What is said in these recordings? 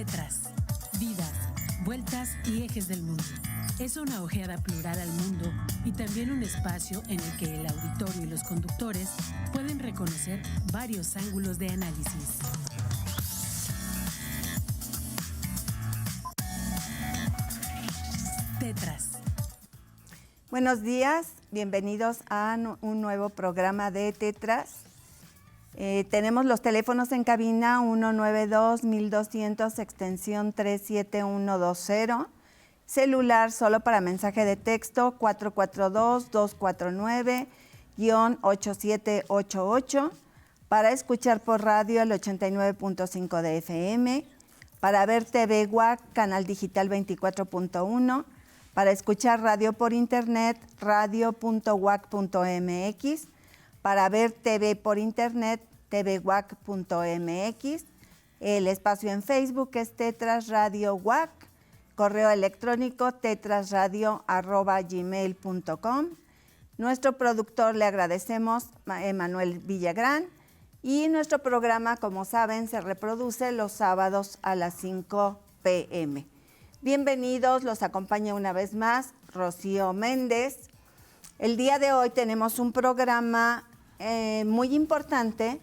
Tetras, vidas, vueltas y ejes del mundo. Es una ojeada plural al mundo y también un espacio en el que el auditorio y los conductores pueden reconocer varios ángulos de análisis. Tetras. Buenos días, bienvenidos a un nuevo programa de Tetras. Tenemos los teléfonos en cabina 192-1200, extensión 37120. Celular solo para mensaje de texto 442-249-8788. Para escuchar por radio el 89.5 de FM. Para ver TV WAC, canal digital 24.1. Para escuchar radio por internet, radio.wac.mx. Para ver TV por internet, tvwac.mx. El espacio en Facebook es Tetras Radio WAC. Correo electrónico tetrasradio@gmail.com. Nuestro productor le agradecemos, Emanuel Villagrán. Y nuestro programa, como saben, se reproduce los sábados a las 5 p.m. Bienvenidos, los acompaña una vez más Rocío Méndez. El día de hoy tenemos un programa muy importante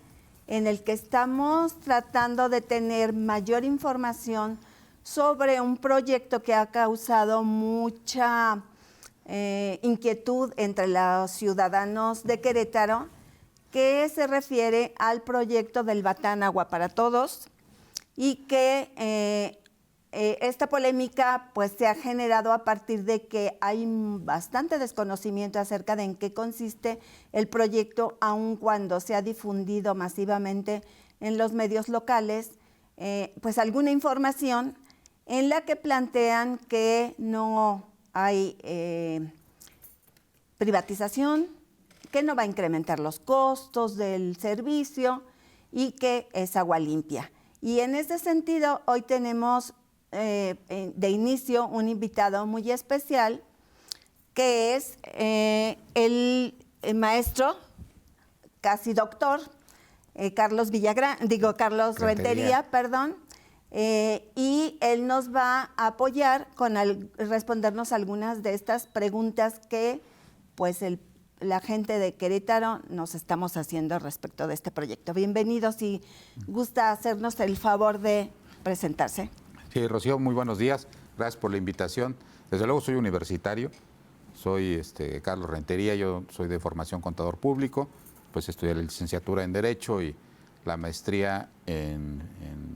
en el que estamos tratando de tener mayor información sobre un proyecto que ha causado mucha inquietud entre los ciudadanos de Querétaro, que se refiere al proyecto del Batán Agua para Todos, y que esta polémica pues se ha generado a partir de que hay bastante desconocimiento acerca de en qué consiste el proyecto, aun cuando se ha difundido masivamente en los medios locales, pues alguna información en la que plantean que no hay privatización, que no va a incrementar los costos del servicio y que es agua limpia. Y en ese sentido, hoy tenemos de inicio un invitado muy especial, que es el maestro, casi doctor, Carlos Rentería, perdón, y él nos va a apoyar con respondernos algunas de estas preguntas que pues la gente de Querétaro nos estamos haciendo respecto de este proyecto. Bienvenido, si gusta hacernos el favor de presentarse. Sí, Rocío, muy buenos días. Gracias por la invitación. Desde luego soy universitario, soy Carlos Rentería, yo soy de formación contador público, pues estudié la licenciatura en Derecho y la maestría en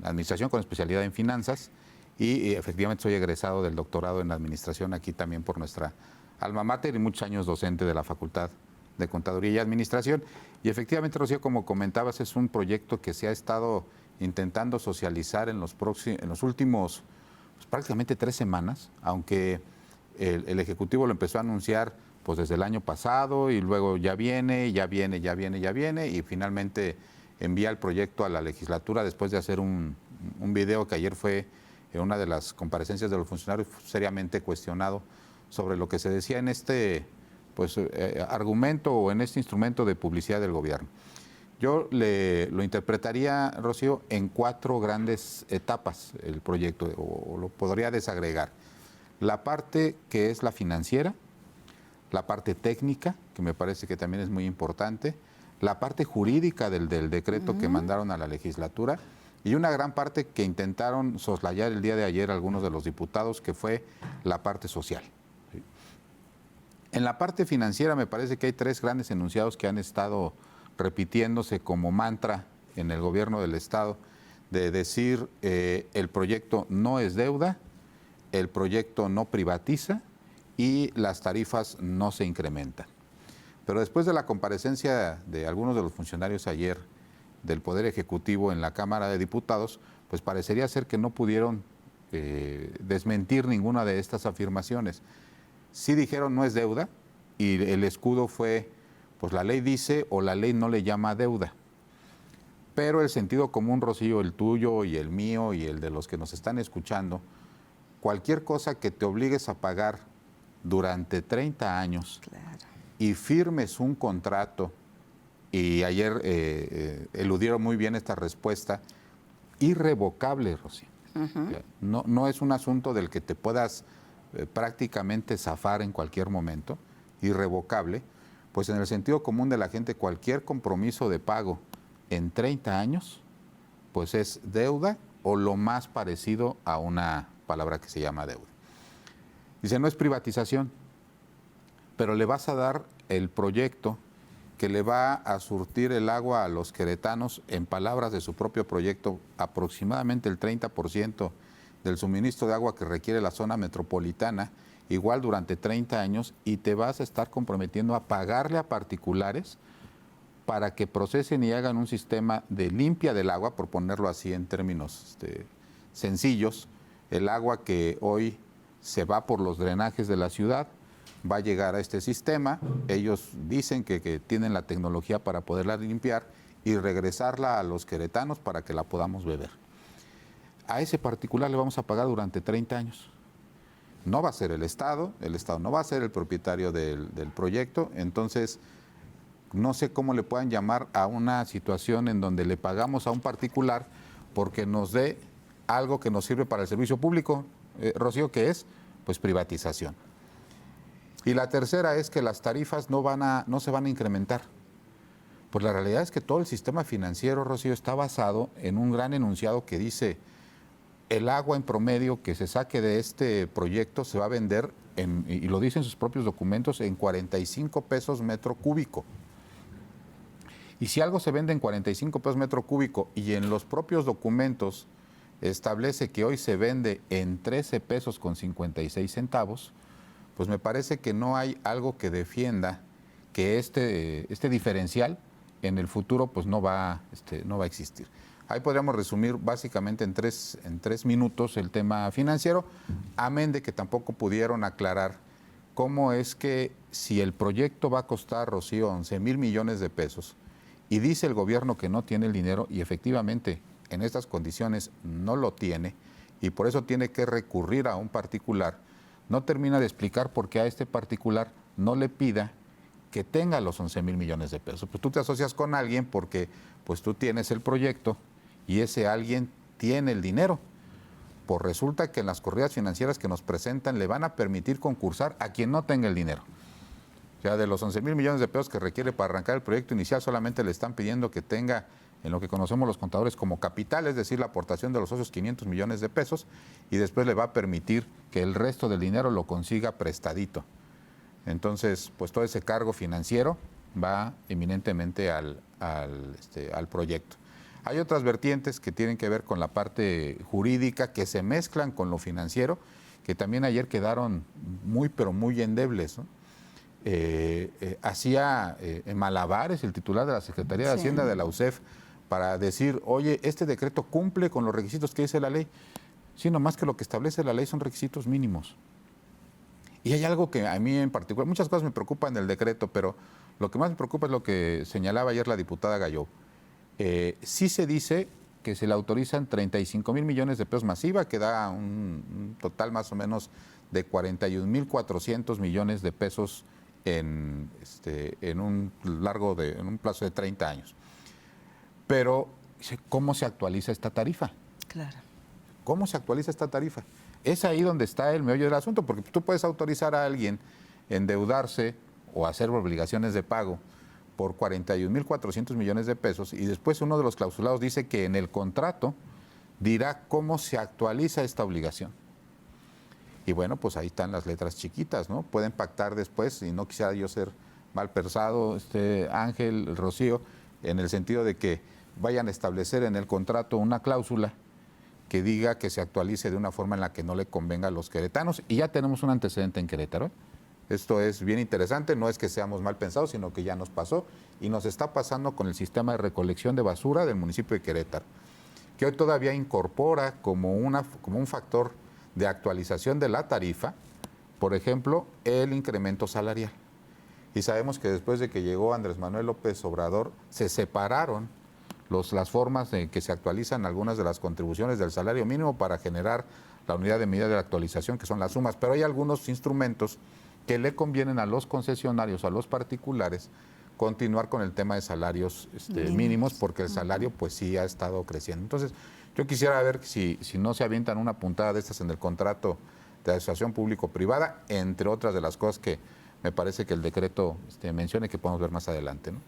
Administración con especialidad en Finanzas y efectivamente soy egresado del doctorado en Administración aquí también por nuestra alma mater y muchos años docente de la Facultad de Contaduría y Administración. Y efectivamente, Rocío, como comentabas, es un proyecto que se ha estado intentando socializar en los últimos pues, prácticamente 3 semanas, aunque el Ejecutivo lo empezó a anunciar pues desde el año pasado y luego ya viene, y finalmente envía el proyecto a la legislatura después de hacer un video que ayer fue en una de las comparecencias de los funcionarios seriamente cuestionado sobre lo que se decía en este argumento o en este instrumento de publicidad del gobierno. Yo lo interpretaría, Rocío, en 4 grandes etapas el proyecto, o lo podría desagregar. La parte que es la financiera, la parte técnica, que me parece que también es muy importante, la parte jurídica del decreto que mandaron a la legislatura y una gran parte que intentaron soslayar el día de ayer algunos de los diputados, que fue la parte social. En la parte financiera me parece que hay 3 grandes enunciados que han estado repitiéndose como mantra en el gobierno del Estado, de decir el proyecto no es deuda, el proyecto no privatiza y las tarifas no se incrementan. Pero después de la comparecencia de algunos de los funcionarios ayer del Poder Ejecutivo en la Cámara de Diputados, pues parecería ser que no pudieron desmentir ninguna de estas afirmaciones. Sí dijeron no es deuda y el escudo fue, pues la ley dice o la ley no le llama deuda. Pero el sentido común, Rocío, el tuyo y el mío y el de los que nos están escuchando, cualquier cosa que te obligues a pagar durante 30 años y firmes un contrato, y ayer eludieron muy bien esta respuesta, irrevocable, Rocío. No es un asunto del que te puedas prácticamente zafar en cualquier momento, irrevocable, pues en el sentido común de la gente, cualquier compromiso de pago en 30 años, pues es deuda o lo más parecido a una palabra que se llama deuda. Dice, no es privatización, pero le vas a dar el proyecto que le va a surtir el agua a los queretanos, en palabras de su propio proyecto, aproximadamente el 30% del suministro de agua que requiere la zona metropolitana, igual durante 30 años, y te vas a estar comprometiendo a pagarle a particulares para que procesen y hagan un sistema de limpia del agua, por ponerlo así en términos sencillos. El agua que hoy se va por los drenajes de la ciudad va a llegar a este sistema. Ellos dicen que tienen la tecnología para poderla limpiar y regresarla a los queretanos para que la podamos beber. A ese particular le vamos a pagar durante 30 años. No va a ser el Estado no va a ser el propietario del proyecto, entonces no sé cómo le puedan llamar a una situación en donde le pagamos a un particular porque nos dé algo que nos sirve para el servicio público, Rocío, que es pues privatización. Y la tercera es que las tarifas no se van a incrementar. Pues la realidad es que todo el sistema financiero, Rocío, está basado en un gran enunciado que dice: el agua en promedio que se saque de este proyecto se va a vender, y lo dicen sus propios documentos, en 45 pesos metro cúbico. Y si algo se vende en 45 pesos metro cúbico y en los propios documentos establece que hoy se vende en 13 pesos con 56 centavos, pues me parece que no hay algo que defienda que este diferencial en el futuro pues no va a existir. Ahí podríamos resumir básicamente en tres minutos el tema financiero, amén de que tampoco pudieron aclarar cómo es que si el proyecto va a costar, Rocío, 11,000 millones de pesos, y dice el gobierno que no tiene el dinero, y efectivamente en estas condiciones no lo tiene, y por eso tiene que recurrir a un particular, no termina de explicar por qué a este particular no le pida que tenga los 11,000 millones de pesos. Pues tú te asocias con alguien porque pues tú tienes el proyecto y ese alguien tiene el dinero. Pues resulta que en las corridas financieras que nos presentan le van a permitir concursar a quien no tenga el dinero. O sea, de los 11,000 millones de pesos que requiere para arrancar el proyecto inicial, solamente le están pidiendo que tenga en lo que conocemos los contadores como capital, es decir, la aportación de los socios 500 millones de pesos, y después le va a permitir que el resto del dinero lo consiga prestadito. Entonces, pues todo ese cargo financiero va eminentemente al proyecto. Hay otras vertientes que tienen que ver con la parte jurídica, que se mezclan con lo financiero, que también ayer quedaron pero muy endebles, ¿no? Hacía malabares el titular de la Secretaría de Hacienda de la UCEF para decir, oye, este decreto cumple con los requisitos que dice la ley. Sí, nomás que lo que establece la ley son requisitos mínimos. Y hay algo que a mí en particular, muchas cosas me preocupan del decreto, pero lo que más me preocupa es lo que señalaba ayer la diputada Galló. Sí se dice que se le autorizan 35,000 millones de pesos masiva, que da un total más o menos de 41,400 millones de pesos en un plazo de 30 años. Pero, ¿cómo se actualiza esta tarifa? Claro. ¿Cómo se actualiza esta tarifa? Es ahí donde está el meollo del asunto, porque tú puedes autorizar a alguien endeudarse o hacer obligaciones de pago por 41,400 millones de pesos y después uno de los clausulados dice que en el contrato dirá cómo se actualiza esta obligación. Y bueno, pues ahí están las letras chiquitas, ¿no? Pueden pactar después, y no quisiera yo ser mal pensado, Ángel, Rocío, en el sentido de que vayan a establecer en el contrato una cláusula que diga que se actualice de una forma en la que no le convenga a los queretanos. Y ya tenemos un antecedente en Querétaro. Esto es bien interesante, no es que seamos mal pensados, sino que ya nos pasó y nos está pasando con el sistema de recolección de basura del municipio de Querétaro, que hoy todavía incorpora como un factor de actualización de la tarifa, por ejemplo, el incremento salarial. Y sabemos que después de que llegó Andrés Manuel López Obrador, se separaron las formas en que se actualizan algunas de las contribuciones del salario mínimo para generar la unidad de medida de la actualización, que son las sumas. Pero hay algunos instrumentos que le convienen a los concesionarios, a los particulares, continuar con el tema de salarios mínimos, porque el salario pues sí ha estado creciendo. Entonces, Yo quisiera ver si no se avientan una puntada de estas en el contrato de asociación público-privada, entre otras de las cosas que me parece que el decreto menciona y que podemos ver más adelante, ¿no?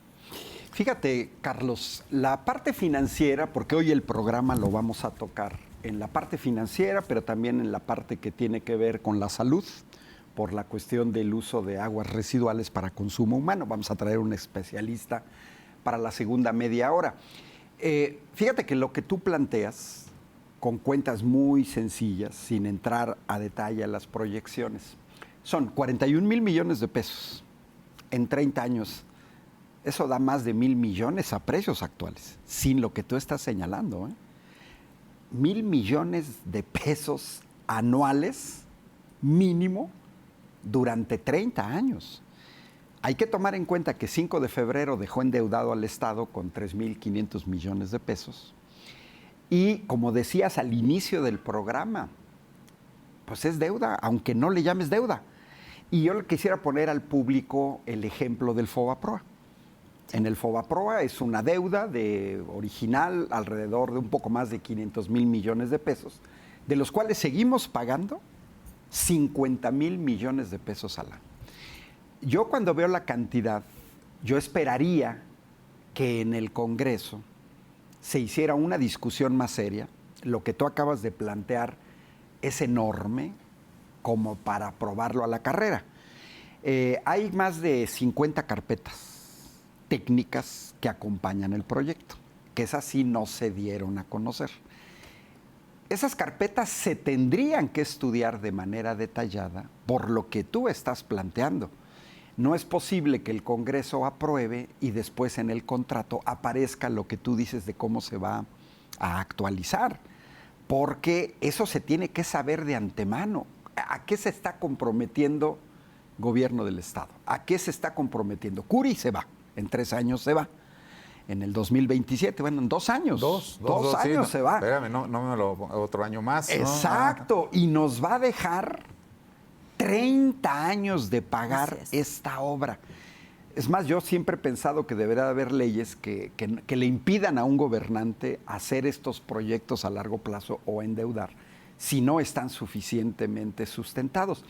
Fíjate, Carlos, la parte financiera, porque hoy el programa lo vamos a tocar en la parte financiera, pero también en la parte que tiene que ver con la salud, por la cuestión del uso de aguas residuales para consumo humano. Vamos a traer un especialista para la segunda media hora. Fíjate que lo que tú planteas, con cuentas muy sencillas, sin entrar a detalle a las proyecciones, son 41 mil millones de pesos en 30 años. Eso da más de 1,000 millones a precios actuales, sin lo que tú estás señalando. 1,000 millones de pesos anuales mínimo durante 30 años. Hay que tomar en cuenta que 5 de febrero dejó endeudado al Estado con 3,500 millones de pesos. Y como decías al inicio del programa, pues es deuda, aunque no le llames deuda. Y yo le quisiera poner al público el ejemplo del FOBAPROA. En el FOBAPROA es una deuda original alrededor de un poco más de 500,000 millones de pesos, de los cuales seguimos pagando 50,000 millones de pesos al año. Yo cuando veo la cantidad, yo esperaría que en el Congreso se hiciera una discusión más seria. Lo que tú acabas de plantear es enorme como para aprobarlo a la carrera. Hay más de 50 carpetas técnicas que acompañan el proyecto, que esas sí no se dieron a conocer. Esas carpetas se tendrían que estudiar de manera detallada por lo que tú estás planteando. No es posible que el Congreso apruebe y después en el contrato aparezca lo que tú dices de cómo se va a actualizar, porque eso se tiene que saber de antemano. ¿A qué se está comprometiendo Gobierno del Estado? ¿A qué se está comprometiendo? Curi se va, en 3 años se va. En el 2027, bueno, en 2 años. Dos años sí, se va. Espérame, no me lo otro año más. Exacto, ¿no? Y nos va a dejar 30 años de pagar esta obra. Es más, yo siempre he pensado que debería haber leyes que le impidan a un gobernante hacer estos proyectos a largo plazo o endeudar si no están suficientemente sustentados.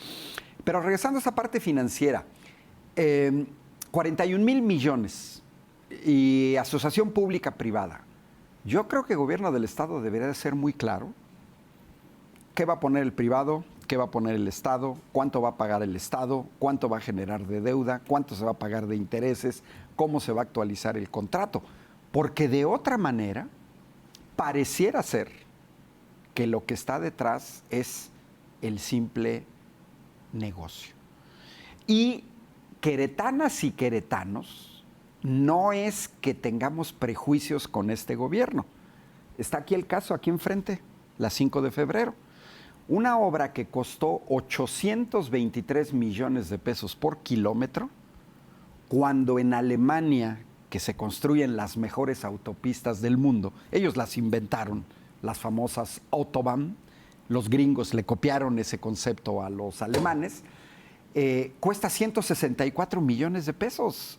Pero regresando a esa parte financiera, 41,000 millones y asociación pública-privada. Yo creo que el gobierno del Estado debería de ser muy claro qué va a poner el privado, qué va a poner el Estado, cuánto va a pagar el Estado, cuánto va a generar de deuda, cuánto se va a pagar de intereses, cómo se va a actualizar el contrato. Porque de otra manera, pareciera ser que lo que está detrás es el simple negocio. Y queretanas y queretanos, no es que tengamos prejuicios con este gobierno. Está aquí el caso, aquí enfrente, la 5 de febrero. Una obra que costó 823 millones de pesos por kilómetro, cuando en Alemania, que se construyen las mejores autopistas del mundo, ellos las inventaron, las famosas Autobahn, los gringos le copiaron ese concepto a los alemanes, cuesta 164 millones de pesos.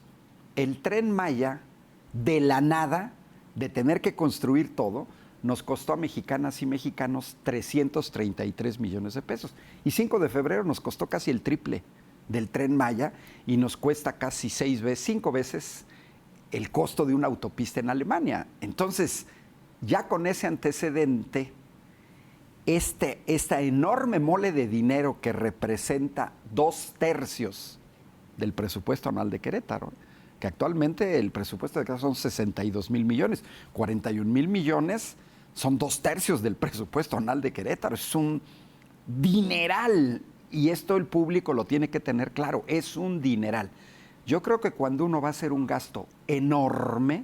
El Tren Maya, de la nada, de tener que construir todo, nos costó a mexicanas y mexicanos 333 millones de pesos. Y 5 de febrero nos costó casi el triple del Tren Maya y nos cuesta casi 5 veces el costo de una autopista en Alemania. Entonces, ya con ese antecedente, esta enorme mole de dinero que representa 2/3 del presupuesto anual de Querétaro, que actualmente el presupuesto de Querétaro son 62,000 millones, 41,000 millones son 2/3 del presupuesto anual de Querétaro. Es un dineral y esto el público lo tiene que tener claro, es un dineral. Yo creo que cuando uno va a hacer un gasto enorme,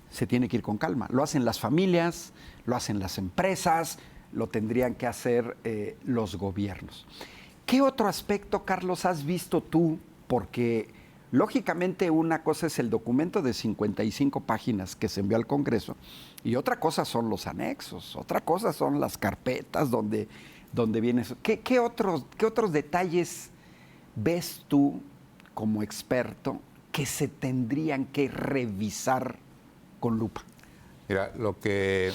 se tiene que ir con calma. Lo hacen las familias, lo hacen las empresas, lo tendrían que hacer los gobiernos. ¿Qué otro aspecto, Carlos, has visto tú? Porque lógicamente una cosa es el documento de 55 páginas que se envió al Congreso y otra cosa son los anexos, otra cosa son las carpetas donde viene eso. ¿Qué otros detalles ves tú como experto que se tendrían que revisar con lupa? Mira, lo que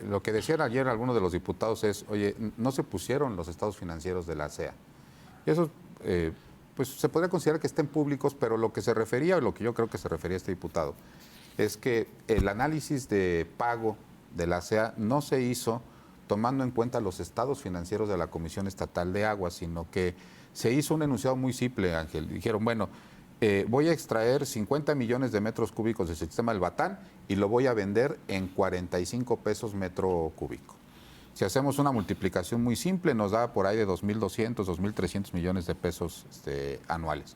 lo que decían ayer algunos de los diputados es, oye, no se pusieron los estados financieros de la SEA. Y eso, pues se podría considerar que estén públicos, pero lo que se refería, o lo que yo creo que se refería este diputado, es que el análisis de pago de la SEA no se hizo tomando en cuenta los estados financieros de la Comisión Estatal de Agua, sino que se hizo un enunciado muy simple, Ángel. Dijeron, bueno, voy a extraer 50 millones de metros cúbicos del sistema del Batán y lo voy a vender en 45 pesos metro cúbico. Si hacemos una multiplicación muy simple, nos da por ahí de 2.200, 2.300 millones de pesos anuales.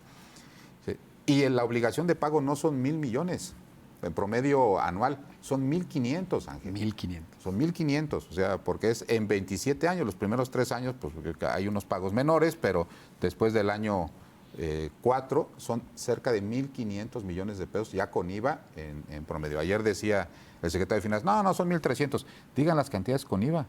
¿Sí? Y la obligación de pago no son 1.000 millones. En promedio anual son 1.500, Ángel. 1.500. Son 1.500, o sea, porque es en 27 años, los primeros 3 años, pues hay unos pagos menores, pero después del año 4 son cerca de 1.500 millones de pesos ya con IVA en promedio. Ayer decía el secretario de Finanzas, no, son 1.300, digan las cantidades con IVA.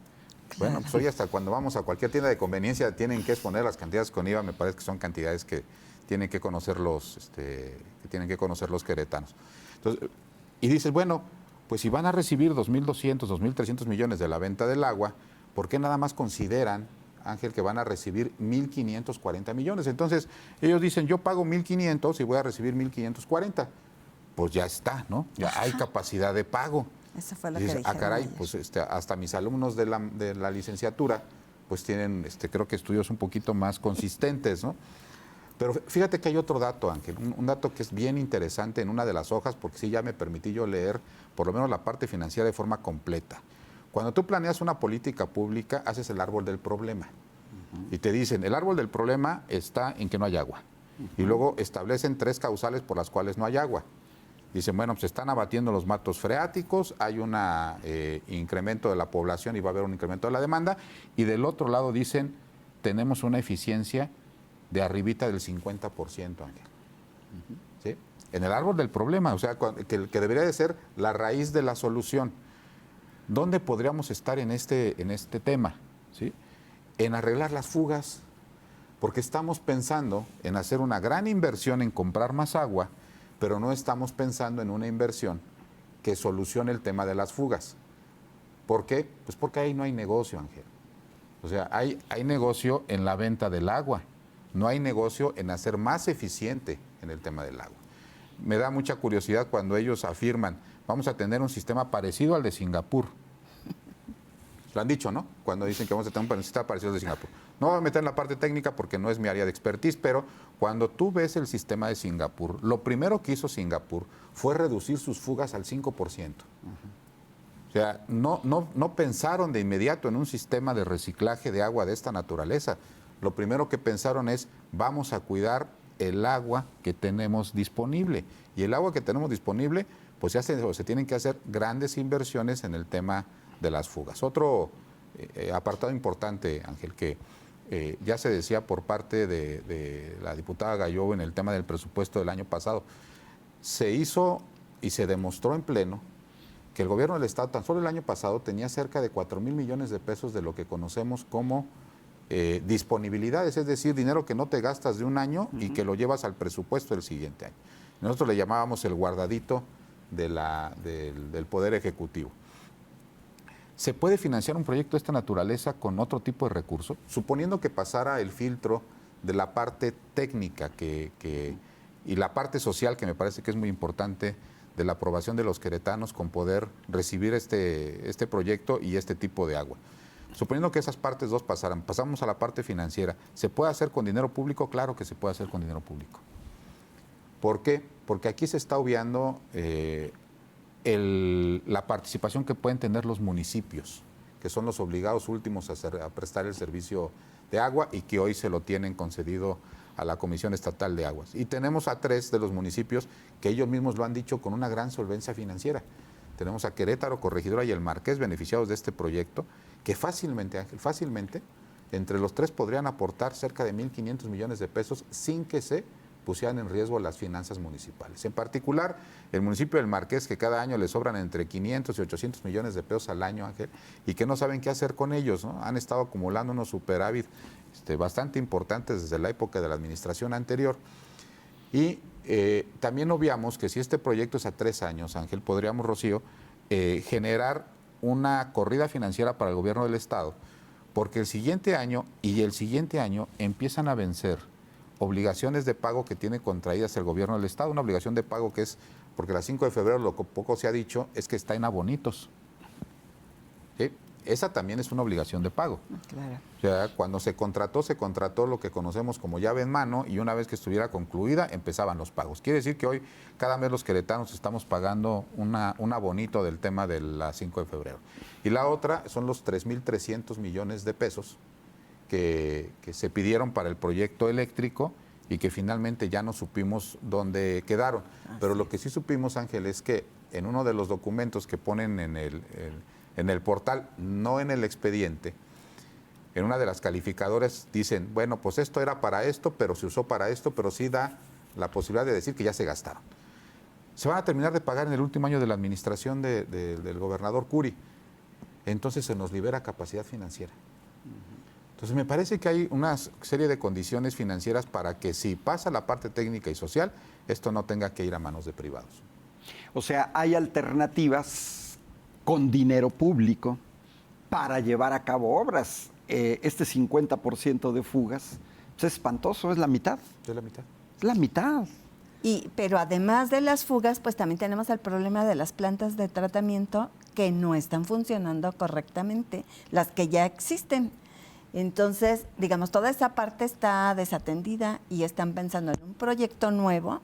Bueno, pues hoy hasta cuando vamos a cualquier tienda de conveniencia tienen que exponer las cantidades con IVA, me parece que son cantidades que tienen que conocer los queretanos. Entonces, y dices, bueno, pues si van a recibir 2.200, 2.300 millones de la venta del agua, ¿por qué nada más consideran, Ángel, que van a recibir 1.540 millones? Entonces, ellos dicen, yo pago 1.500 y voy a recibir 1.540. Pues ya está, ¿no? Ya hay capacidad de pago. Eso fue lo y dices, que dijeron caray, ayer. pues hasta mis alumnos de la licenciatura, pues tienen, creo que estudios un poquito más consistentes, ¿no? Pero fíjate que hay otro dato, Ángel, un dato que es bien interesante en una de las hojas, porque sí ya me permití yo leer por lo menos la parte financiera de forma completa. Cuando tú planeas una política pública, haces el árbol del problema. Y te dicen, el árbol del problema está en que no hay agua. Y luego establecen 3 causales por las cuales no hay agua. Dicen, bueno, pues se están abatiendo los mantos freáticos, hay un incremento de la población y va a haber un incremento de la demanda. Y del otro lado dicen, tenemos una eficiencia de arribita del 50%, Ángel. ¿Sí? En el árbol del problema, o sea, que debería de ser la raíz de la solución. ¿Dónde podríamos estar en este tema? ¿Sí? En arreglar las fugas, porque estamos pensando en hacer una gran inversión en comprar más agua, pero no estamos pensando en una inversión que solucione el tema de las fugas. ¿Por qué? Pues porque ahí no hay negocio, Ángel. O sea, hay negocio en la venta del agua. No hay negocio en hacer más eficiente en el tema del agua. Me da mucha curiosidad cuando ellos afirman, vamos a tener un sistema parecido al de Singapur. Lo han dicho, ¿no? Cuando dicen que vamos a tener un sistema parecido al de Singapur. No voy a meter en la parte técnica porque no es mi área de expertise, pero cuando tú ves el sistema de Singapur, lo primero que hizo Singapur fue reducir sus fugas al 5%. O sea, no pensaron de inmediato en un sistema de reciclaje de agua de esta naturaleza. Lo primero que pensaron es, vamos a cuidar el agua que tenemos disponible. Y el agua que tenemos disponible, pues se tienen que hacer grandes inversiones en el tema de las fugas. Otro apartado importante, Ángel, que ya se decía por parte de la diputada Gallo en el tema del presupuesto del año pasado, se hizo y se demostró en pleno que el gobierno del Estado, tan solo el año pasado, tenía cerca de 4.000 millones de pesos de lo que conocemos como disponibilidades, es decir, dinero que no te gastas de un año y que lo llevas al presupuesto del siguiente año. Nosotros le llamábamos el guardadito del Poder Ejecutivo. ¿Se puede financiar un proyecto de esta naturaleza con otro tipo de recurso? Suponiendo que pasara el filtro de la parte técnica y la parte social, que me parece que es muy importante, de la aprobación de los queretanos con poder recibir este proyecto y este tipo de agua. Suponiendo que esas partes dos pasaran, pasamos a la parte financiera. ¿Se puede hacer con dinero público? Claro que se puede hacer con dinero público. ¿Por qué? Porque aquí se está obviando la participación que pueden tener los municipios, que son los obligados últimos a prestar el servicio de agua y que hoy se lo tienen concedido a la Comisión Estatal de Aguas. Y tenemos a 3 de los municipios que ellos mismos lo han dicho con una gran solvencia financiera. Tenemos a Querétaro, Corregidora y El Marqués beneficiados de este proyecto, que fácilmente, Ángel, entre los 3 podrían aportar cerca de 1.500 millones de pesos sin que se pusieran en riesgo las finanzas municipales. En particular, el municipio del Marqués, que cada año le sobran entre 500 y 800 millones de pesos al año, Ángel, y que no saben qué hacer con ellos, ¿no? Han estado acumulando unos superávit bastante importantes desde la época de la administración anterior. Y también obviamos que si este proyecto es a 3 años, Ángel, podríamos, Rocío, generar una corrida financiera para el gobierno del Estado, porque el siguiente año y el siguiente año empiezan a vencer obligaciones de pago que tiene contraídas el gobierno del Estado, una obligación de pago que es, porque la 5 de febrero lo que poco se ha dicho es que está en abonitos. ¿Sí? Esa también es una obligación de pago. Claro. O sea, cuando se contrató lo que conocemos como llave en mano, y una vez que estuviera concluida, empezaban los pagos. Quiere decir que hoy, cada mes los queretanos estamos pagando un abonito del tema de la 5 de febrero. Y la otra son los 3.300 millones de pesos que se pidieron para el proyecto eléctrico y que finalmente ya no supimos dónde quedaron. Pero lo que sí supimos, Ángel, es que en uno de los documentos que ponen en el portal, no en el expediente, en una de las calificadoras dicen, bueno, pues esto era para esto, pero se usó para esto, pero sí da la posibilidad de decir que ya se gastaron. Se van a terminar de pagar en el último año de la administración del gobernador Curi. Entonces se nos libera capacidad financiera. Entonces me parece que hay una serie de condiciones financieras para que si pasa la parte técnica y social, esto no tenga que ir a manos de privados. O sea, hay alternativas con dinero público para llevar a cabo obras. Este 50% de fugas pues es espantoso, es la mitad. ¿Es la mitad? Es la mitad. Pero además de las fugas, pues también tenemos el problema de las plantas de tratamiento que no están funcionando correctamente, las que ya existen. Entonces, digamos, toda esa parte está desatendida y están pensando en un proyecto nuevo,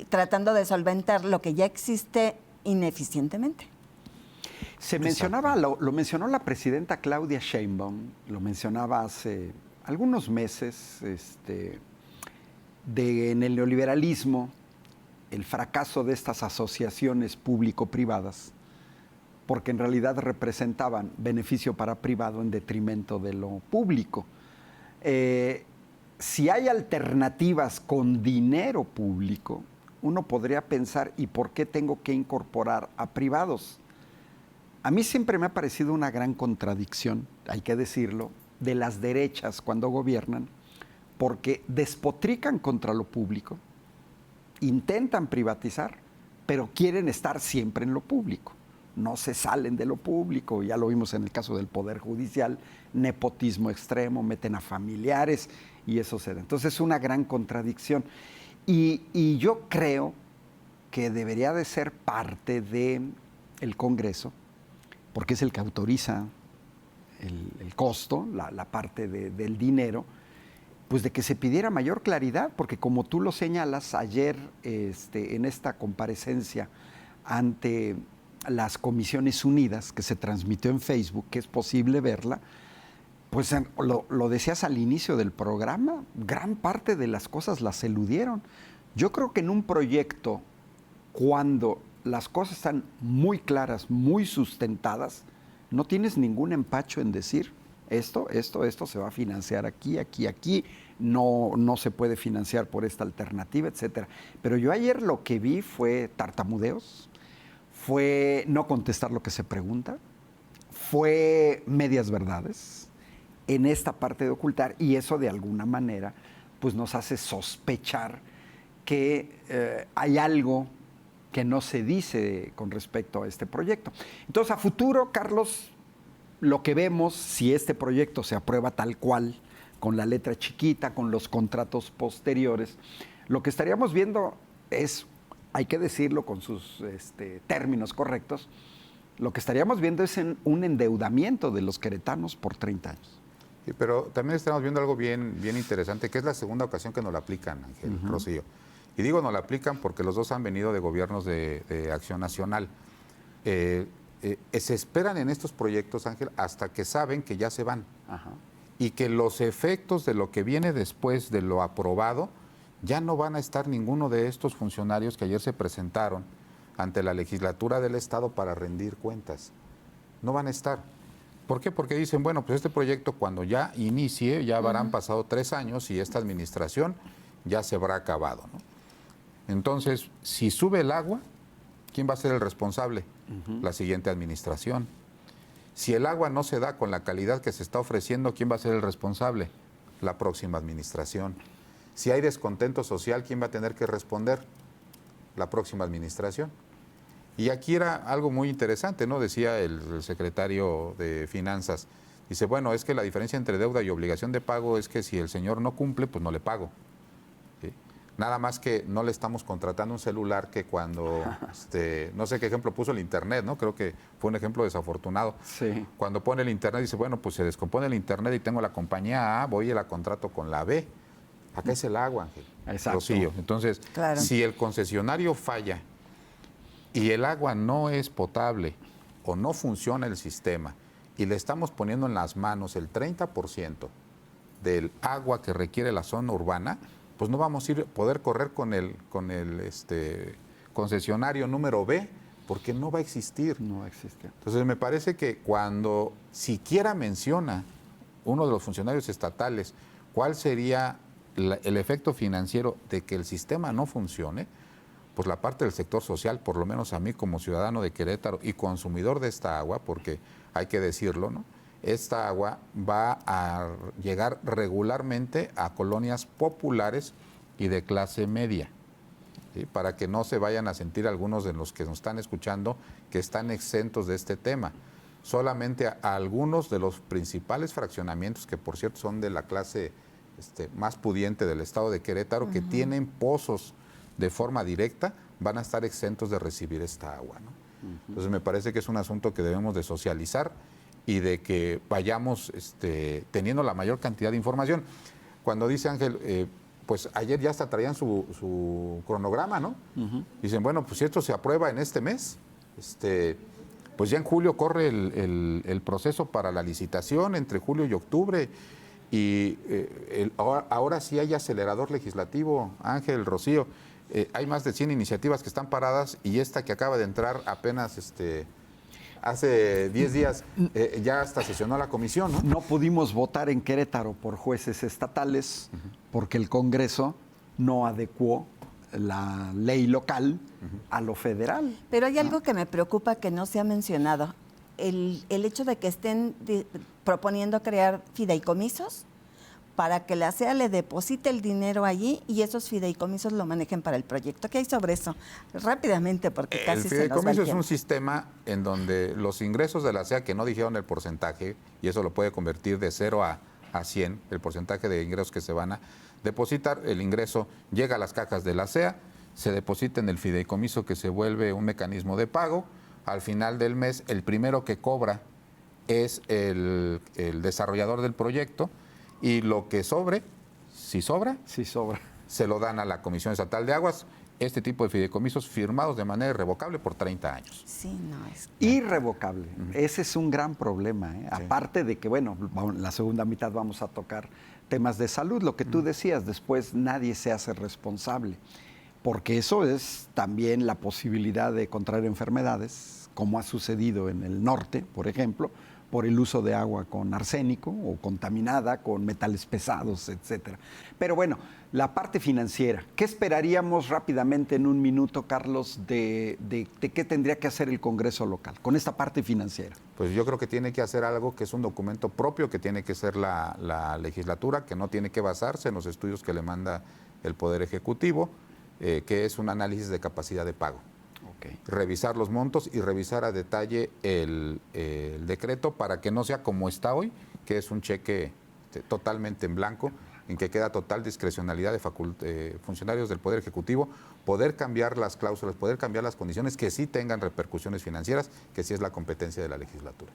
tratando de solventar lo que ya existe ineficientemente. Se mencionaba, lo mencionó la presidenta Claudia Sheinbaum, lo mencionaba hace algunos meses, en el neoliberalismo, el fracaso de estas asociaciones público-privadas, porque en realidad representaban beneficio para privado en detrimento de lo público. Si hay alternativas con dinero público, uno podría pensar, ¿y por qué tengo que incorporar a privados? A mí siempre me ha parecido una gran contradicción, hay que decirlo, de las derechas cuando gobiernan, porque despotrican contra lo público, intentan privatizar, pero quieren estar siempre en lo público. No se salen de lo público, ya lo vimos en el caso del Poder Judicial, nepotismo extremo, meten a familiares y eso se da. Entonces es una gran contradicción. Y yo creo que debería de ser parte del Congreso, porque es el que autoriza el costo, la parte del dinero, pues de que se pidiera mayor claridad, porque como tú lo señalas ayer en esta comparecencia ante las Comisiones Unidas, que se transmitió en Facebook, que es posible verla, pues lo decías al inicio del programa, gran parte de las cosas las eludieron. Yo creo que en un proyecto, cuando las cosas están muy claras, muy sustentadas, no tienes ningún empacho en decir esto se va a financiar aquí, no se puede financiar por esta alternativa, etcétera. Pero yo ayer lo que vi fue tartamudeos, fue no contestar lo que se pregunta, fue medias verdades en esta parte de ocultar, y eso de alguna manera pues nos hace sospechar que hay algo que no se dice con respecto a este proyecto. Entonces, a futuro, Carlos, lo que vemos, si este proyecto se aprueba tal cual, con la letra chiquita, con los contratos posteriores, lo que estaríamos viendo es, hay que decirlo con sus términos correctos, lo que estaríamos viendo es un endeudamiento de los queretanos por 30 años. Sí, pero también estamos viendo algo bien interesante, que es la segunda ocasión que nos la aplican, Ángel, Rocío. Y digo nos la aplican porque los dos han venido de gobiernos de Acción Nacional. Se esperan en estos proyectos, Ángel, hasta que saben que ya se van. Ajá. Y que los efectos de lo que viene después de lo aprobado, ya no van a estar ninguno de estos funcionarios que ayer se presentaron ante la legislatura del Estado para rendir cuentas. No van a estar. ¿Por qué? Porque dicen, bueno, pues este proyecto cuando ya inicie, ya habrán pasado 3 años y esta administración ya se habrá acabado, ¿no? Entonces, si sube el agua, ¿quién va a ser el responsable? La siguiente administración. Si el agua no se da con la calidad que se está ofreciendo, ¿quién va a ser el responsable? La próxima administración. Si hay descontento social, ¿quién va a tener que responder? La próxima administración. Y aquí era algo muy interesante, ¿no? Decía el secretario de Finanzas, dice, bueno, es que la diferencia entre deuda y obligación de pago es que si el señor no cumple, pues no le pago. ¿Sí? Nada más que no le estamos contratando un celular que cuando, no sé qué ejemplo puso el internet, ¿no? Creo que fue un ejemplo desafortunado. Sí. Cuando pone el internet, dice, bueno, pues se descompone el internet y tengo la compañía A, voy y la contrato con la B. Acá es el agua, Ángel. Exacto. Rocío. Entonces, Claro. si el concesionario falla y el agua no es potable o no funciona el sistema y le estamos poniendo en las manos el 30% del agua que requiere la zona urbana, pues no vamos a poder correr con el concesionario número B porque no va a existir. No va a existir. Entonces me parece que cuando siquiera menciona uno de los funcionarios estatales cuál sería el efecto financiero de que el sistema no funcione, pues la parte del sector social, por lo menos a mí como ciudadano de Querétaro y consumidor de esta agua, porque hay que decirlo, ¿no? Esta agua va a llegar regularmente a colonias populares y de clase media, ¿sí? Para que no se vayan a sentir algunos de los que nos están escuchando que están exentos de este tema. Solamente a algunos de los principales fraccionamientos, que por cierto son de la clase más pudiente del estado de Querétaro, que tienen pozos de forma directa, van a estar exentos de recibir esta agua, ¿no? Entonces me parece que es un asunto que debemos de socializar y de que vayamos teniendo la mayor cantidad de información. Cuando dice Ángel, pues ayer ya hasta traían su cronograma, ¿no? Dicen, bueno, pues si esto se aprueba en este mes, pues ya en julio corre el proceso para la licitación, entre julio y octubre, y ahora sí hay acelerador legislativo, Ángel, Rocío. Hay más de 100 iniciativas que están paradas y esta que acaba de entrar apenas hace 10 días ya hasta sesionó la comisión, ¿no? No pudimos votar en Querétaro por jueces estatales porque el Congreso no adecuó la ley local a lo federal. Pero hay algo que me preocupa que no se ha mencionado. El hecho de que estén proponiendo crear fideicomisos para que la SEA le deposite el dinero allí y esos fideicomisos lo manejen para el proyecto. ¿Qué hay sobre eso? Rápidamente, porque casi se nos va el fideicomiso es tiempo. un sistema en donde los ingresos de la SEA, que no dijeron el porcentaje, y eso lo puede convertir de 0 a 100, el porcentaje de ingresos que se van a depositar, el ingreso llega a las cajas de la SEA, se deposita en el fideicomiso que se vuelve un mecanismo de pago. Al final del mes, el primero que cobra es el desarrollador del proyecto, y lo que sobre, si sobra, se lo dan a la Comisión Estatal de Aguas, este tipo de fideicomisos firmados de manera irrevocable por 30 años. Sí, no es... Irrevocable. Ese es un gran problema, ¿eh? Sí. Aparte de que, bueno, la segunda mitad vamos a tocar temas de salud, lo que tú decías, después nadie se hace responsable, porque eso es también la posibilidad de contraer enfermedades, como ha sucedido en el norte, por ejemplo, por el uso de agua con arsénico o contaminada, con metales pesados, etcétera. Pero bueno, la parte financiera, ¿qué esperaríamos rápidamente en un minuto, Carlos, de qué tendría que hacer el Congreso local con esta parte financiera? Pues yo creo que tiene que hacer algo que es un documento propio, que tiene que ser la legislatura, que no tiene que basarse en los estudios que le manda el Poder Ejecutivo, que es un análisis de capacidad de pago. Okay. Revisar los montos y revisar a detalle el decreto para que no sea como está hoy, que es un cheque totalmente en blanco, en que queda total discrecionalidad de funcionarios del Poder Ejecutivo, poder cambiar las cláusulas, poder cambiar las condiciones que sí tengan repercusiones financieras, que sí es la competencia de la legislatura.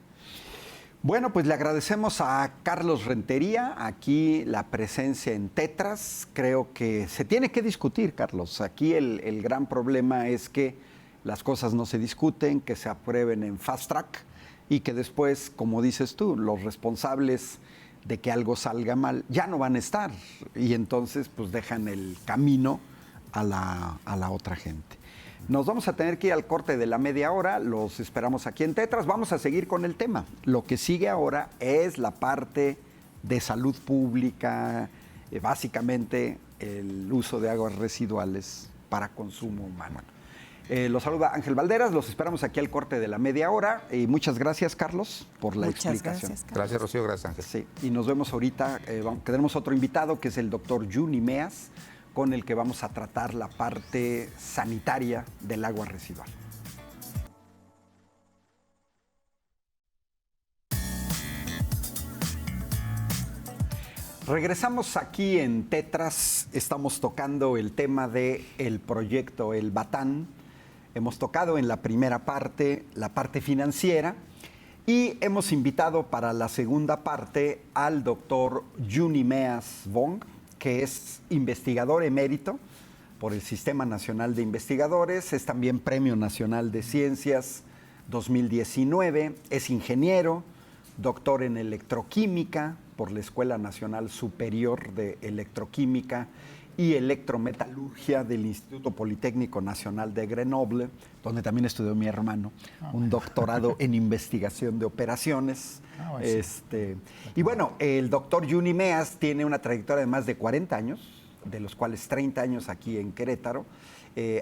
Bueno, pues le agradecemos a Carlos Rentería aquí la presencia en Tetras. Creo que se tiene que discutir, Carlos. Aquí el gran problema es que las cosas no se discuten, que se aprueben en fast track y que después, como dices tú, los responsables de que algo salga mal ya no van a estar y entonces pues dejan el camino a la otra gente. Nos vamos a tener que ir al corte de la media hora, los esperamos aquí en Tetras, vamos a seguir con el tema. Lo que sigue ahora es la parte de salud pública, básicamente el uso de aguas residuales para consumo humano. Los saluda Ángel Valderas, los esperamos aquí al corte de la media hora y muchas gracias, Carlos, por la explicación. Gracias, Rocío, gracias, Ángel. Sí, y nos vemos ahorita, tenemos otro invitado que es el doctor Juni Meas, con el que vamos a tratar la parte sanitaria del agua residual. Regresamos aquí en Tetras, estamos tocando el tema del proyecto El Batán. Hemos tocado en la primera parte la parte financiera y hemos invitado para la segunda parte al doctor Juni Meas Wong, que es investigador emérito por el Sistema Nacional de Investigadores, es también Premio Nacional de Ciencias 2019, es ingeniero, doctor en electroquímica por la Escuela Nacional Superior de Electroquímica y Electrometalurgia del Instituto Politécnico Nacional de Grenoble, donde también estudió mi hermano, un doctorado en investigación de operaciones. Y bueno, el doctor Juni Meas tiene una trayectoria de más de 40 años, de los cuales 30 años aquí en Querétaro.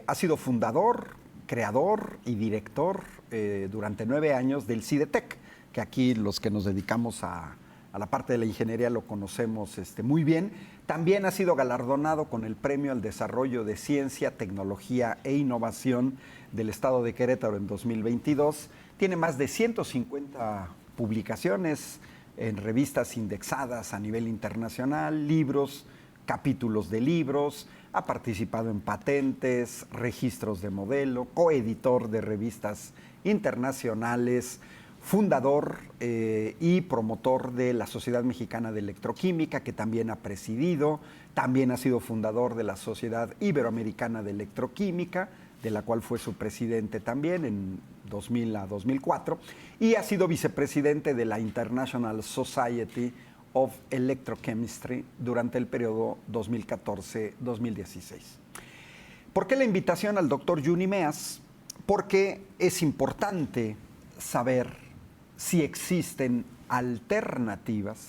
Ha sido fundador, creador y director durante 9 años del CIDETEC, que aquí los que nos dedicamos a la parte de la ingeniería lo conocemos muy bien. También ha sido galardonado con el Premio al Desarrollo de Ciencia, Tecnología e Innovación del Estado de Querétaro en 2022. Tiene más de 150 publicaciones en revistas indexadas a nivel internacional, libros, capítulos de libros, ha participado en patentes, registros de modelo, coeditor de revistas internacionales, fundador y promotor de la Sociedad Mexicana de Electroquímica, que también ha presidido, también ha sido fundador de la Sociedad Iberoamericana de Electroquímica, de la cual fue su presidente también en 2000 a 2004, y ha sido vicepresidente de la International Society of Electrochemistry durante el periodo 2014-2016. ¿Por qué la invitación al doctor Juni Meas? Porque es importante saber si existen alternativas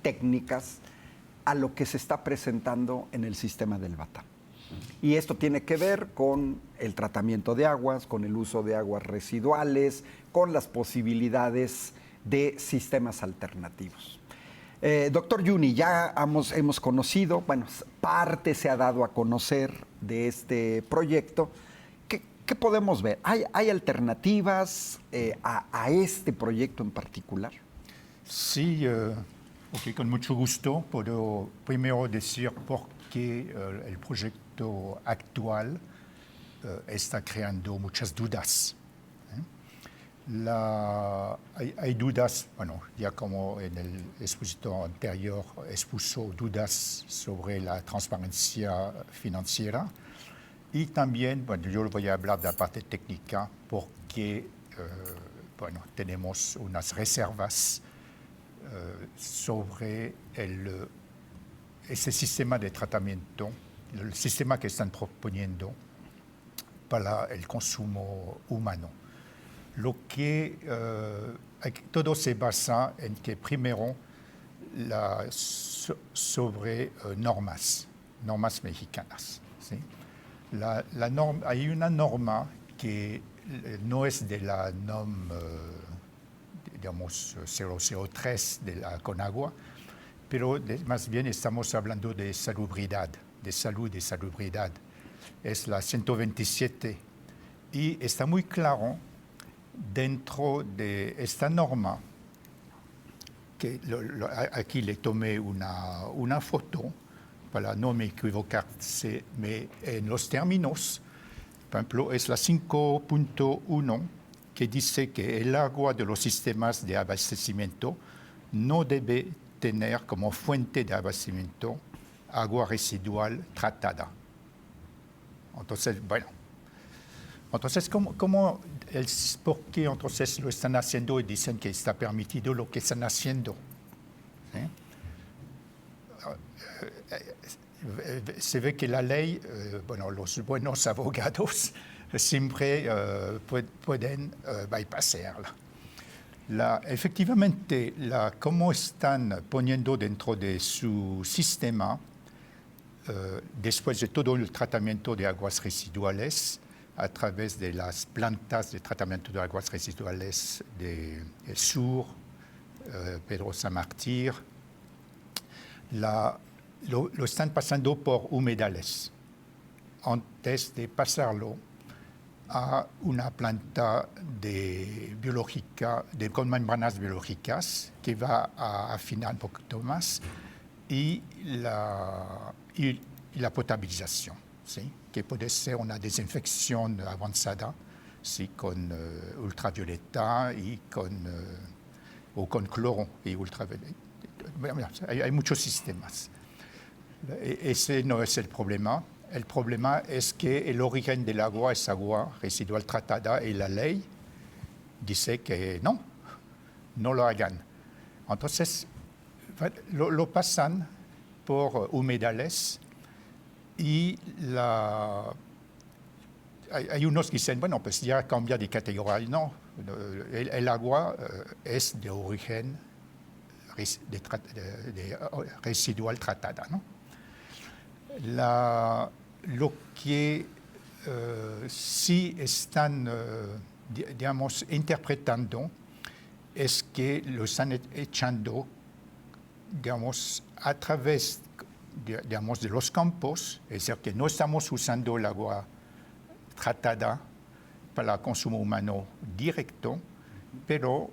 técnicas a lo que se está presentando en el sistema del Batán. Y esto tiene que ver con el tratamiento de aguas, con el uso de aguas residuales, con las posibilidades de sistemas alternativos. Doctor Juni, ya hemos conocido, bueno, parte se ha dado a conocer de este proyecto. ¿Qué podemos ver? ¿Hay alternativas a este proyecto en particular? Sí, okay, con mucho gusto. Puedo primero decir por qué el proyecto actual está creando muchas dudas. Hay dudas, bueno, ya como en el expositor anterior expuso dudas sobre la transparencia financiera. Y también, bueno, yo voy a hablar de la parte técnica porque, bueno, tenemos unas reservas sobre ese sistema de tratamiento, el sistema que están proponiendo para el consumo humano. Lo que todo se basa en que primero sobre normas mexicanas, ¿sí? Hay una norma que no es de la NOM, digamos, 003 de la Conagua, pero más bien estamos hablando de salubridad, de salud y salubridad. Es la 127 y está muy claro dentro de esta norma, que aquí le tomé una foto, para no me equivocarse, en los términos, por ejemplo, es la 5.1 que dice que el agua de los sistemas de abastecimiento no debe tener como fuente de abastecimiento agua residual tratada. Entonces, bueno, ¿por qué entonces lo están haciendo y dicen que está permitido lo que están haciendo? ¿Sí? Se ve que la ley, bueno, los buenos abogados siempre pueden bypassarla. Efectivamente, cómo están poniendo dentro de su sistema, después de todo el tratamiento de aguas residuales, a través de las plantas de tratamiento de aguas residuales de El Sur, Pedro Samartír, lo están pasando por humedales antes de pasarlo a una planta con membranas biológicas que va a afinar un poquito más y la potabilización, ¿sí? Que puede ser una desinfección avanzada, ¿sí? Con ultravioleta o con cloro y ultravioleta. Hay muchos sistemas. Ese no es el problema. El problema es que el origen del agua es agua residual tratada y la ley dice que no lo hagan. Entonces, lo pasan por humedales y hay unos que dicen, bueno, pues ya cambia de categoría. No, el agua es de origen residual tratada, ¿no? Lo que sí están, digamos, interpretando es que lo están echando, digamos, a través, digamos, de los campos, es decir, que no estamos usando el agua tratada para el consumo humano directo, pero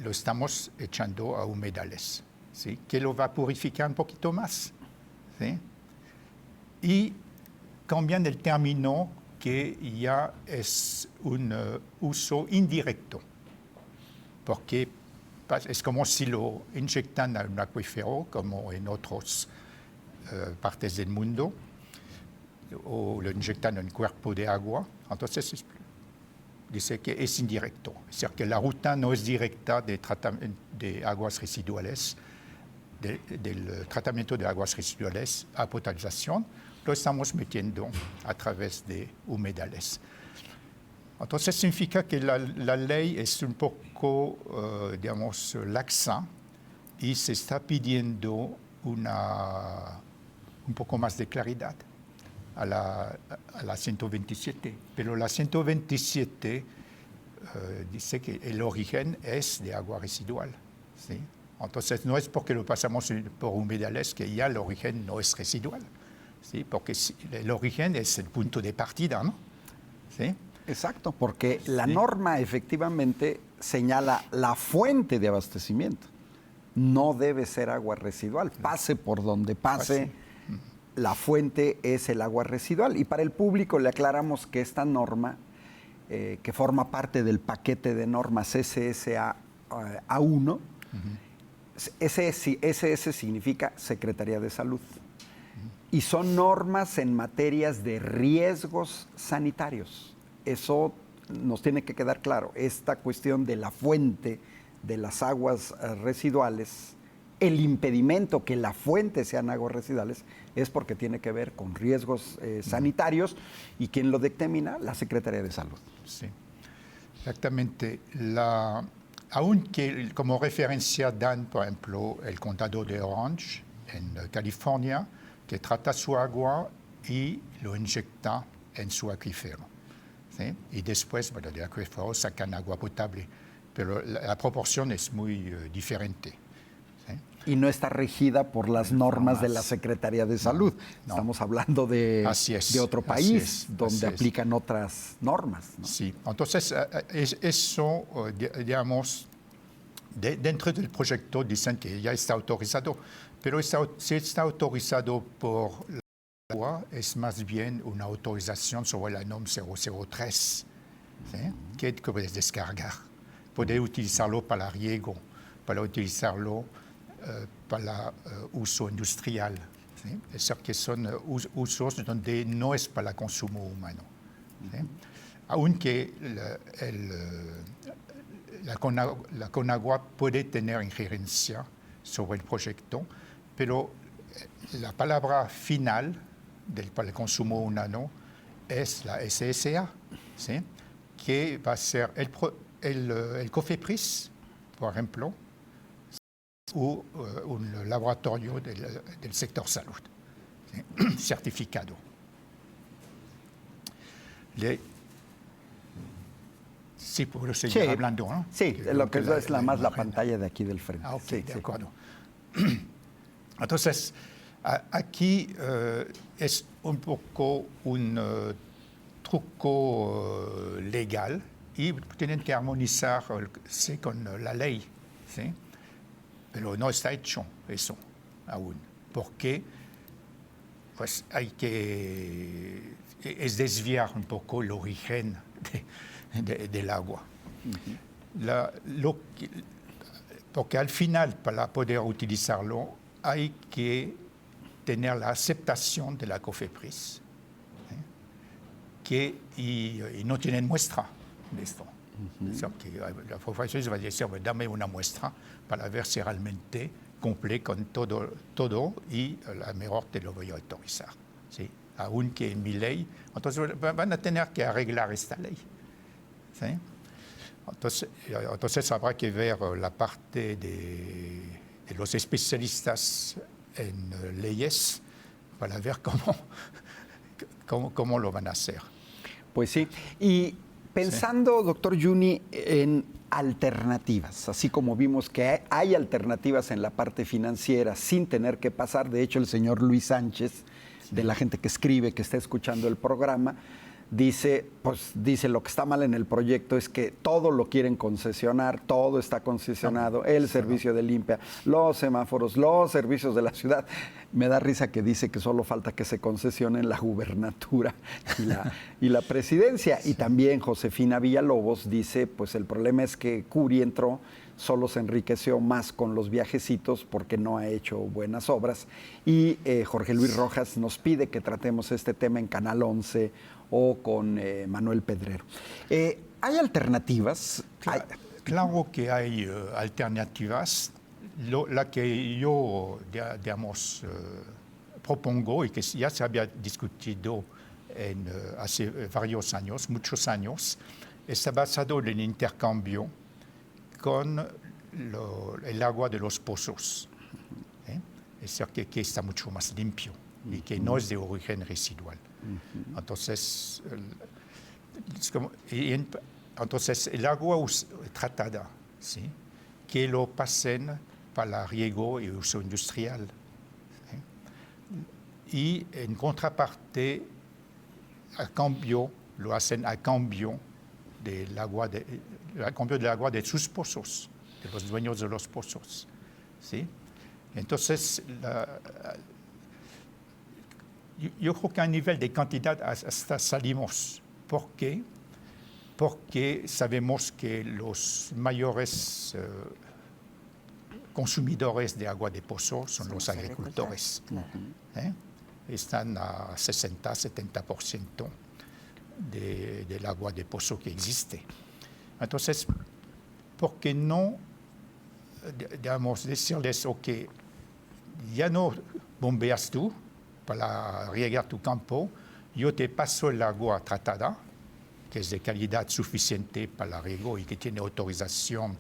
lo estamos echando a humedales, ¿sí? Que lo va a purificar un poquito más, ¿sí? Y cambian el término que ya es un uso indirecto, porque es como si lo inyectan a un acuífero, como en otras partes del mundo, o lo inyectan en un cuerpo de agua. Entonces, dice que es indirecto, es decir, que la ruta no es directa de aguas residuales, del tratamiento de aguas residuales a potabilización, lo estamos metiendo a través de humedales. Entonces significa que la ley es un poco, digamos, laxa y se está pidiendo un poco más de claridad a la 127. Pero la 127 dice que el origen es de agua residual, ¿sí? Entonces no es porque lo pasamos por humedales que ya el origen no es residual, ¿sí? Porque el origen es el punto de partida, ¿no? ¿Sí? Exacto, porque la norma efectivamente señala la fuente de abastecimiento. No debe ser agua residual, pase por donde pase, la fuente es el agua residual. Y para el público le aclaramos que esta norma, que forma parte del paquete de normas SSA A1, SS significa Secretaría de Salud. Y son normas en materias de riesgos sanitarios. Eso nos tiene que quedar claro. Esta cuestión de la fuente de las aguas residuales, el impedimento que la fuente sean aguas residuales, es porque tiene que ver con riesgos sanitarios. ¿Y quién lo determina? La Secretaría de Salud. Sí, exactamente. Aunque como referencia dan, por ejemplo, el condado de Orange, en California, que trata su agua y lo inyecta en su acuífero, ¿sí? Y después, bueno, del acuífero sacan agua potable, pero la proporción es muy diferente, ¿sí? Y no está regida por las normas de la Secretaría de Salud. No. Estamos hablando de otro país donde aplican otras normas, ¿no? Sí, entonces eso, digamos, dentro del proyecto dicen que ya está autorizado, pero si está autorizado por la agua, es más bien una autorización sobre la NOM 003, ¿sí? Que puedes descargar. Puedes utilizarlo para riego, para utilizarlo para uso industrial, ¿sí? Es decir, que son usos donde no es para el consumo humano, ¿sí? Aunque la Conagua puede tener injerencia sobre el proyecto, pero la palabra final para el consumo humano es la SSA, ¿sí? Que va a ser el COFEPRIS, por ejemplo, o un laboratorio del sector salud, ¿sí? Certificado. Sí, puedo seguir hablando, ¿no? Sí, lo que es la pantalla de aquí del frente. Ah, ok, sí, de acuerdo. Entonces, aquí es un poco un truco legal y tienen que armonizarse con la ley, ¿sí? Pero no está hecho eso aún. porque pues es desviar un poco el origen del agua. Porque al final, para poder utilizarlo, hay que tener la aceptación de la COFEPRIS, y no tienen muestra de esto. O sea, que la COFEPRIS va a decir, dame una muestra para ver si realmente cumple con todo y la mejor te lo voy a autorizar. ¿Sí? Aunque en mi ley, entonces van a tener que arreglar esta ley. ¿Sí? Entonces habrá que ver la parte de los especialistas en leyes para ver cómo lo van a hacer. Pues sí. Y pensando, doctor Juni, en alternativas, así como vimos que hay alternativas en la parte financiera sin tener que pasar, de hecho el señor Luis Sánchez, de la gente que escribe, que está escuchando el programa, dice lo que está mal en el proyecto es que todo lo quieren concesionar, todo está concesionado, el servicio de limpia, los semáforos, los servicios de la ciudad. Me da risa que dice que solo falta que se concesionen la gubernatura y la presidencia. Y también Josefina Villalobos dice, pues el problema es que Curi entró, solo se enriqueció más con los viajecitos porque no ha hecho buenas obras. Y Jorge Luis Rojas nos pide que tratemos este tema en Canal 11 o con Manuel Pedrero. ¿Hay alternativas? Claro que hay alternativas. La que yo, digamos, propongo y que ya se había discutido hace varios años, muchos años, está basado en el intercambio con el agua de los pozos. Es decir, que está mucho más limpio y que no es de origen residual. Entonces, entonces el agua tratada, ¿sí? Que lo pasen para riego y uso industrial. ¿Sí? Y en contraparte, lo hacen a cambio del agua de sus pozos, de los dueños de los pozos. ¿Sí? Entonces, yo creo que a nivel de cantidad hasta salimos. ¿Por qué? Porque sabemos que los mayores consumidores de agua de pozo son los agricultores. Claro. Están a 60-70% del agua de pozo que existe. Entonces, ¿por qué no, digamos, decirles, ok, ya no bombeas tú para regar tu campo, yo te paso el agua tratada, que es de calidad suficiente para el riego y que tiene autorización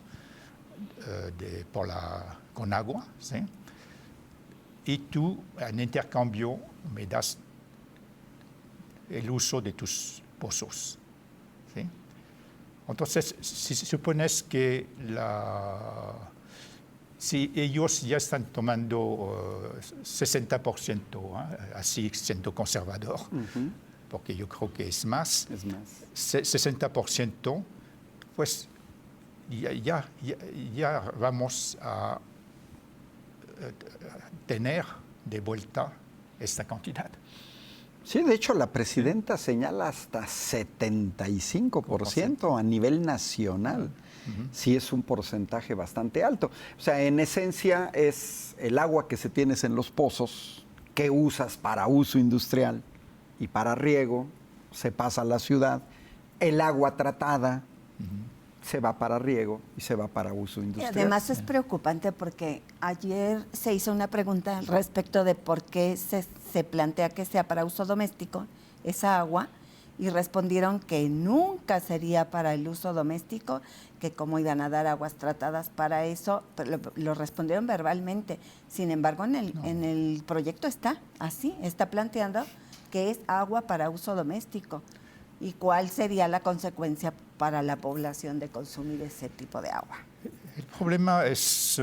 con agua, ¿sí? Y tú, en intercambio, me das el uso de tus pozos, ¿sí? Entonces, si supones que si ellos ya están tomando 60%, así siendo conservador, porque yo creo que es más. 60%, pues ya vamos a tener de vuelta esta cantidad. Sí, de hecho la presidenta señala hasta 75% a nivel nacional. Sí, es un porcentaje bastante alto. O sea, en esencia es el agua que se tienes en los pozos, que usas para uso industrial y para riego, se pasa a la ciudad. El agua tratada se va para riego y se va para uso industrial. Y además es preocupante porque ayer se hizo una pregunta respecto de por qué se plantea que sea para uso doméstico esa agua, y respondieron que nunca sería para el uso doméstico, que cómo iban a dar aguas tratadas para eso, pero lo respondieron verbalmente. Sin embargo, en el proyecto está así, está planteando que es agua para uso doméstico. ¿Y cuál sería la consecuencia para la población de consumir ese tipo de agua? El problema es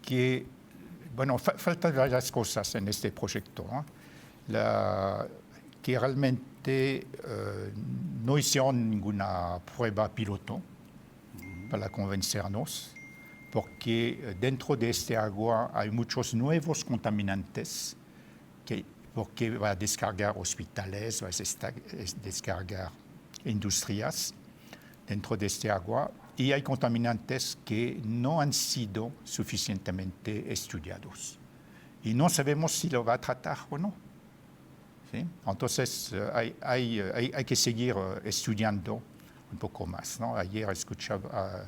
que, bueno, faltan varias cosas en este proyecto, que realmente no hicieron ninguna prueba piloto para convencernos, porque dentro de este agua hay muchos nuevos contaminantes porque va a descargar hospitales, va a descargar industrias dentro de este agua, y hay contaminantes que no han sido suficientemente estudiados. Y no sabemos si lo va a tratar o no. ¿Sí? Entonces hay que seguir estudiando un poco más, ¿no? Ayer escuchaba,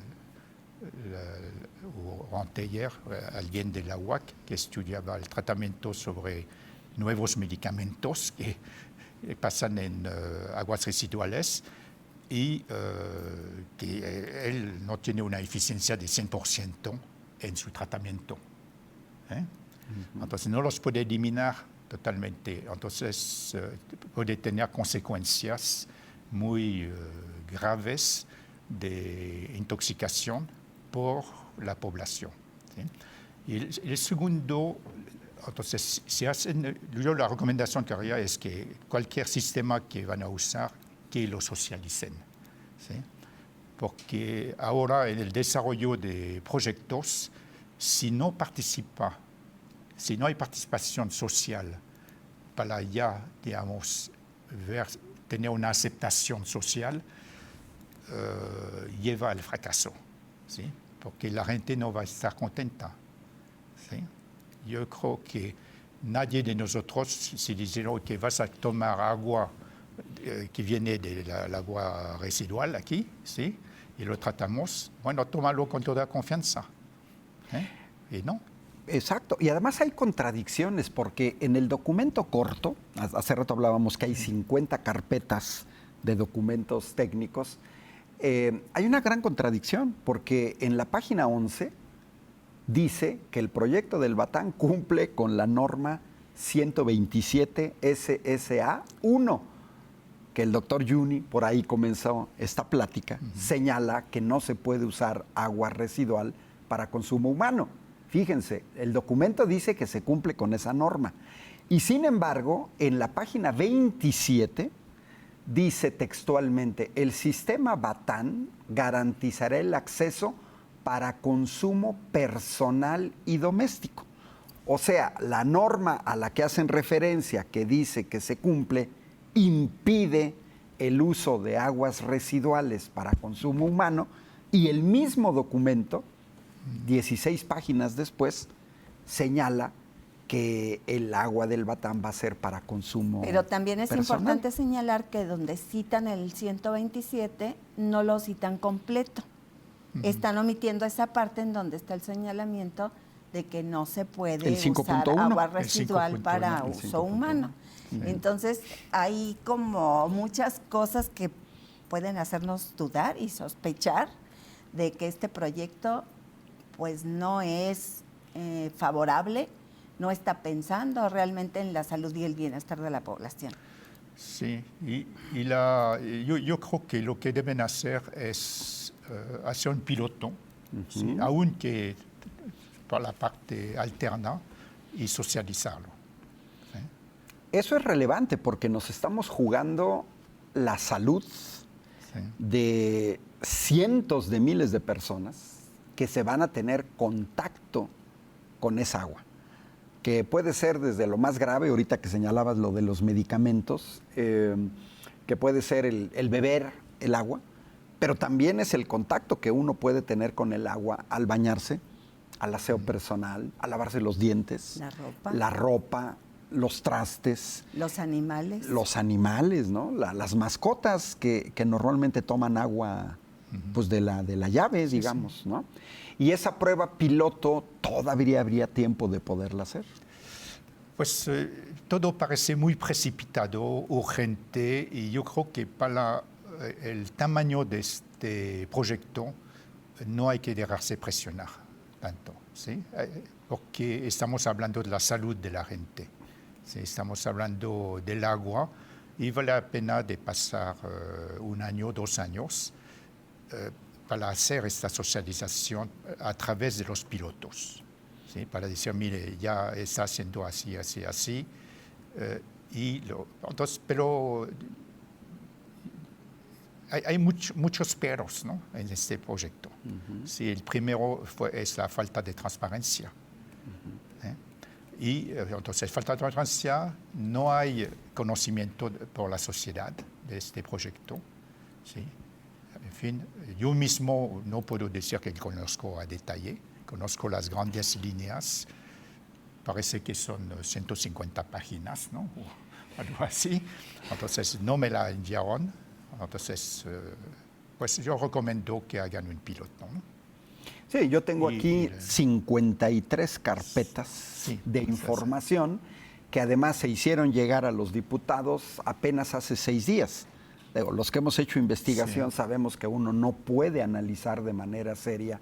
o anteayer, alguien de la UAC que estudiaba el tratamiento sobre nuevos medicamentos que pasan en aguas residuales y que él no tiene una eficiencia de 100% en su tratamiento. Entonces no los puede eliminar totalmente. Entonces puede tener consecuencias muy graves de intoxicación por la población. ¿Sí? Y el segundo, entonces, yo la recomendación que haría es que cualquier sistema que van a usar, que lo socialicen. ¿Sí? Porque ahora en el desarrollo de proyectos, si no hay participación social para ya, digamos, tener una aceptación social, lleva al fracaso, ¿sí? Porque la gente no va a estar contenta. ¿Sí? Yo creo que nadie de nosotros, si dicen que vas a tomar agua que viene del agua residual aquí, ¿sí? Y lo tratamos, bueno, tómalo con toda confianza. Y no. Exacto, y además hay contradicciones, porque en el documento corto, hace rato hablábamos que hay 50 carpetas de documentos técnicos, hay una gran contradicción, porque en la página 11 dice que el proyecto del Batán cumple con la norma 127 SSA 1, que el doctor Yuni, por ahí comenzó esta plática, señala que no se puede usar agua residual para consumo humano. Fíjense, el documento dice que se cumple con esa norma. Y sin embargo, en la página 27 dice textualmente, el sistema Batán garantizará el acceso para consumo personal y doméstico. O sea, la norma a la que hacen referencia, que dice que se cumple, impide el uso de aguas residuales para consumo humano, y el mismo documento, 16 páginas después, señala que el agua del Batán va a ser para consumo Pero también es personal. importante señalar que donde citan el 127 no lo citan completo. Están omitiendo esa parte en donde está el señalamiento de que no se puede El usar 5.1. agua residual 5.1, para el uso humano. Entonces, hay como muchas cosas que pueden hacernos dudar y sospechar de que este proyecto pues no es favorable, no está pensando realmente en la salud y el bienestar de la población. Sí, yo creo que lo que deben hacer es hacer un piloto, ¿sí? Aunque por la parte alterna, y socializarlo. ¿Sí? Eso es relevante porque nos estamos jugando la salud de cientos de miles de personas que se van a tener contacto con esa agua, que puede ser desde lo más grave, ahorita que señalabas lo de los medicamentos, que puede ser el beber el agua, pero también es el contacto que uno puede tener con el agua al bañarse, al aseo personal, al lavarse los dientes, la ropa, los trastes. Los animales. Los animales, ¿no? Las mascotas que normalmente toman agua pues de la llave, digamos, ¿no? Y esa prueba piloto todavía habría tiempo de poderla hacer. Pues todo parece muy precipitado, urgente, y yo creo que para el tamaño de este proyecto no hay que dejarse presionar tanto, ¿sí? Porque estamos hablando de la salud de la gente, ¿sí? Estamos hablando del agua y vale la pena de pasar 1 año, 2 años para hacer esta socialización a través de los pilotos, ¿sí? Para decir, mire, ya está haciendo así, así, así. Entonces, pero hay muchos peros, ¿no?, en este proyecto. Sí, el primero es la falta de transparencia. Y entonces, falta de transparencia, no hay conocimiento por la sociedad de este proyecto. ¿Sí? En fin, yo mismo no puedo decir que conozco a detalle, conozco las grandes líneas, parece que son 150 páginas, ¿no?, o algo así. Entonces, no me la enviaron. Entonces, pues yo recomiendo que hagan un piloto, ¿no? Sí, yo tengo aquí 53 carpetas de información que además se hicieron llegar a los diputados apenas hace 6 días. Los que hemos hecho investigación sabemos que uno no puede analizar de manera seria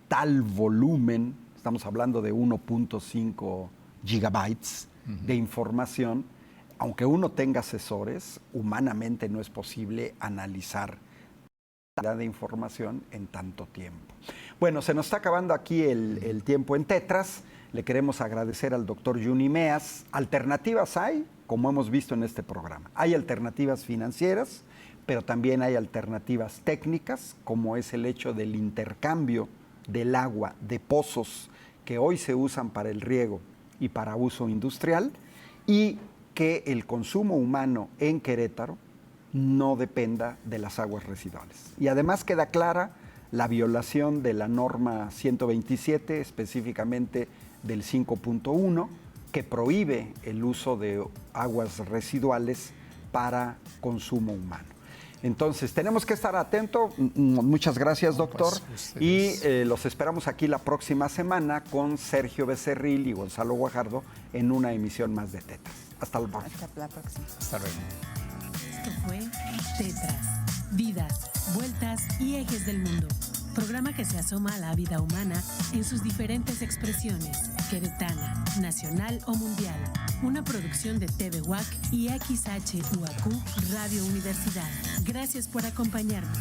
tal volumen, estamos hablando de 1.5 gigabytes de información. Aunque uno tenga asesores, humanamente no es posible analizar de información en tanto tiempo. Bueno, se nos está acabando aquí el tiempo en Tetras. Le queremos agradecer al doctor Juni Meas. Alternativas hay, como hemos visto en este programa. Hay alternativas financieras, pero también hay alternativas técnicas, como es el hecho del intercambio del agua de pozos que hoy se usan para el riego y para uso industrial, y que el consumo humano en Querétaro no dependa de las aguas residuales. Y además queda clara la violación de la norma 127, específicamente del 5.1, que prohíbe el uso de aguas residuales para consumo humano. Entonces, tenemos que estar atentos. Muchas gracias, doctor. Y los esperamos aquí la próxima semana con Sergio Becerril y Gonzalo Guajardo en una emisión más de Tetras. Hasta la próxima. Hasta la próxima. Hasta luego. Esto fue Tetras, vidas, vueltas y ejes del mundo. Programa que se asoma a la vida humana en sus diferentes expresiones, queretana, nacional o mundial. Una producción de TV UAC y XHUAQ Radio Universidad. Gracias por acompañarnos.